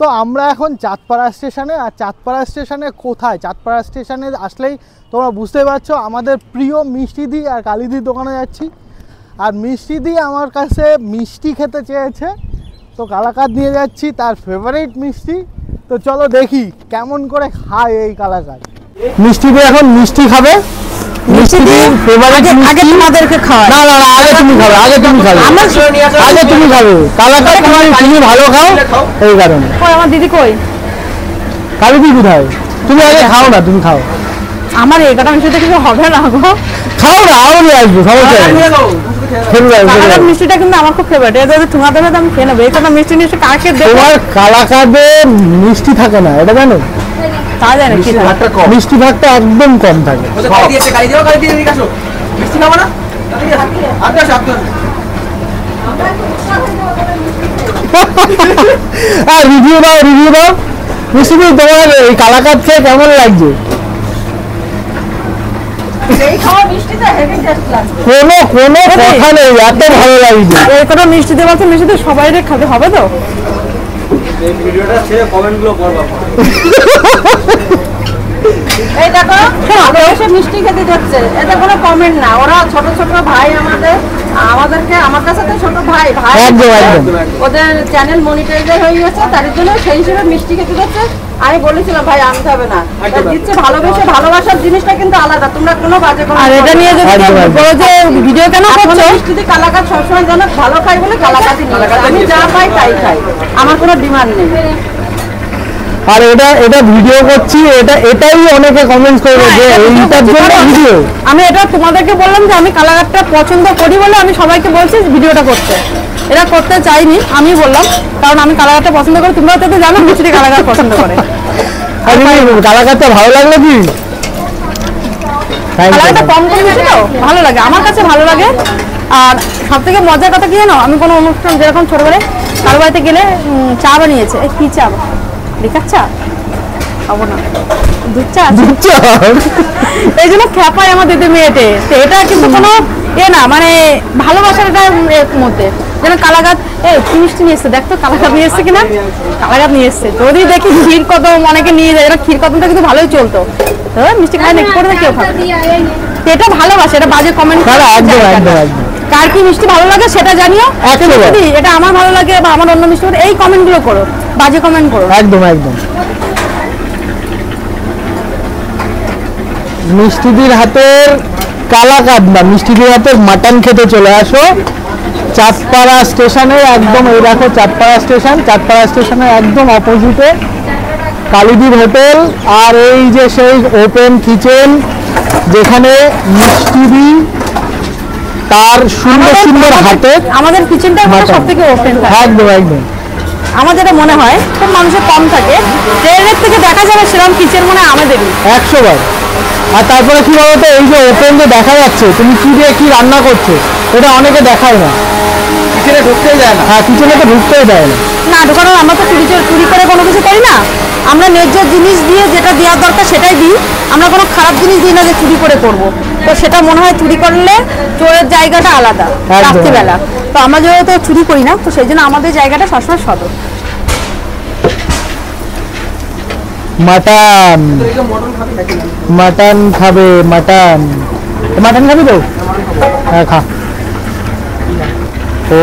তো আমরা এখন চাঁদপাড়া স্টেশনে, আর চাঁদপাড়া স্টেশনে কোথায়, চাঁদপাড়া স্টেশনে আসলেই তোমরা বুঝতে পারছো আমাদের প্রিয় মিষ্টিদি আর কালিদির দোকানে যাচ্ছি। আর মিষ্টিদি আমার কাছে মিষ্টি খেতে চেয়েছে, তো কালাকাঁদ নিয়ে যাচ্ছি, তার ফেভারিট মিষ্টি। তো চলো দেখি কেমন করে খায় এই কালাকাঁদ। মিষ্টিদি এখন মিষ্টি খাবে, মিষ্টিদির ফেভারিট আগে তোমাদেরকে খাওয়া। না না না, আগে তুমি খাবে, আগে তুমি খাবে, আগে তুমি খাবে। কালাকাঁদ তুমি ভালো খাও এই কারণে। কই আমার দিদি কই? কালিদি কোথায়? তুমি আগে খাও না, তুমি খাও। আমার এই কাটা মিষ্টিতে কিছু হবে না গো। খাও না, আরো নিয়ে আসবো, সমস্যা নেই। কালাকাঁদ মিষ্টিটা কিন্তু আমার খুব ফেভারিট। এটা যদি তোমাদের সাথে আমি খেয়ে নেবো। এই কাটা মিষ্টি নিয়ে কাকে দেবো? তোমার কালাকাঁদে মিষ্টি থাকে না, এটা জানো? তা জানি কি মিষ্টি ভাগটা একদম কম থাকে। মিষ্টি খাবো না? রিভিউ দাও, রিভিউ দাও। মিষ্টি তোমার এই কালাকাঁদ খেয়ে কেমন লাগছে? কোনো কোনো কথা নেই, এত ভালো লাগছে। এই কটা মিষ্টিতে বলছে মিষ্টিতে সবাই খাতে হবে তো? এই ভিডিওটা ছেড়ে কমেন্টগুলো করবা। এই দেখো এসে মিষ্টি খেতে যাচ্ছে, এটা কোনো কমেন্ট না। ওরা ছোট ছোট ভাই আমাদেরকে, আমার কাছে তো ছোট ভাই ভাই, ওদের চ্যানেল মনিটাইজ হয়ে গেছে, তার জন্য সেই হিসেবে মিষ্টি খেতে যাচ্ছে। আমি বলেছিলাম ভাই আনতে হবে না, দিচ্ছে ভালোবেসে। ভালোবাসার জিনিসটা কিন্তু আলাদা, তোমরা কোনো বাজে কোনো। আর এটা নিয়ে যদি বলো যে ভিডিও কেন করছো? মিষ্টিতে কালাকাঁদ সবসময় জানো ভালো খাই বলে কালাকাঁদই নিয়ে, আমি যা পাই তাই খাই, আমার কোনো ডিমান্ড নেই। আর এটা ভিডিও করছি, এটাই অনেকে কমেন্টস করবে যে এইটার জন্য ভিডিও। আমি এটা তোমাদেরকে বললাম যে আমি কালাকাঁদটা পছন্দ করি বলে আমি সবাইকে বলছি ভিডিওটা করতে। এটা করতে চাইনি, আমি বললাম, কারণ আমি কালাকাঁদটা পছন্দ করি। তোমরা তো জানো মিষ্টি কালাকাঁদ পছন্দ করে। আর কালাকাঁদটা ভালো লাগলো কি? কালাকাঁদটা কম করে মিষ্টি তো ভালো লাগে, আমার কাছে ভালো লাগে। আর সব থেকে মজার কথা কি জানো, আমি কোনো অনুষ্ঠান যেরকম ছোট করে কারো বাড়িতে গেলে চা বানিয়েছে। কি চা? লিকার চা খাবো না, দুধ চা। এই জন্য খেপায় আমার দিদি মেয়েটে। তো এটা কিন্তু কোনো না, মানে ভালোবাসার এটা মধ্যে যেন কালাকাঁদ কি মিষ্টি নিয়ে এসছে, দেখতো কালাকাঁদ নিয়ে এসছে কিনা। কালাকাঁদ নিয়ে এসছে, যদি দেখি ক্ষীর কদম অনেকে নিয়ে যায়, এটা ক্ষীর কদমটা কিন্তু ভালোই চলতো। তো মিষ্টি খায় না করে কেউ খাবে, এটা ভালোবাসে। এটা বাজে কমেন্ট কার কি মিষ্টি ভালো লাগে সেটা জানিও। এটা আমার ভালো লাগে বা আমার অন্য মিষ্টি, এই কমেন্ট গুলো করো, বাজে কমেন্ট করো। একদম একদম। মিষ্টিদির হাতের কালাকাঁদ না, মিষ্টিদির হাতের মাটন খেতে চলে আসো চাঁদপাড়া স্টেশনে। একদম এই দেখো চাঁদপাড়া স্টেশন, চাঁদপাড়া স্টেশনের একদম অপোজিটে কালিদির হোটেল। আর এই যে সেই ওপেন কিচেন যেখানে মিষ্টিদি তার সুন্দর সুন্দর হাতে, আমাদের কিচেনটা সব থেকে ওপেন থাকে। একদম একদম। আমার যেটা মনে হয় খুব মানুষের কম থাকে, ট্রেনের থেকে দেখা যাবে সেরকম কিচেন মনে হয় আমাদেরই 100 বার। আর তারপরে কি বলতো, এই যে ওপেন যে দেখা যাচ্ছে তুমি কি দিয়ে কি রান্না করছো, এটা অনেকে দেখায় না, কিচেনে ঢুকতেই দেয় না। হ্যাঁ, কিচেনে তো ঢুকতেই দেয় না। না ঢোকানো, আমরা তো চুরি করে কোনো কিছু করি না। আমরা ন্যায্য জিনিস দিয়ে যেটা দেওয়ার দরকার সেটাই দিই। আমরা কোনো খারাপ জিনিস দিই না যে চুরি করে করবো। তো সেটা মনে হয় চুরি করলে চোরের জায়গাটা আলাদা রাত্রিবেলা। তো আমরা যেহেতু চুরি করি না, তো সেই জন্য আমাদের জায়গাটা সবসময় সদর। মাটন মাটন খাবে, মাটন মাটন খাবি তো? হ্যাঁ খা। ও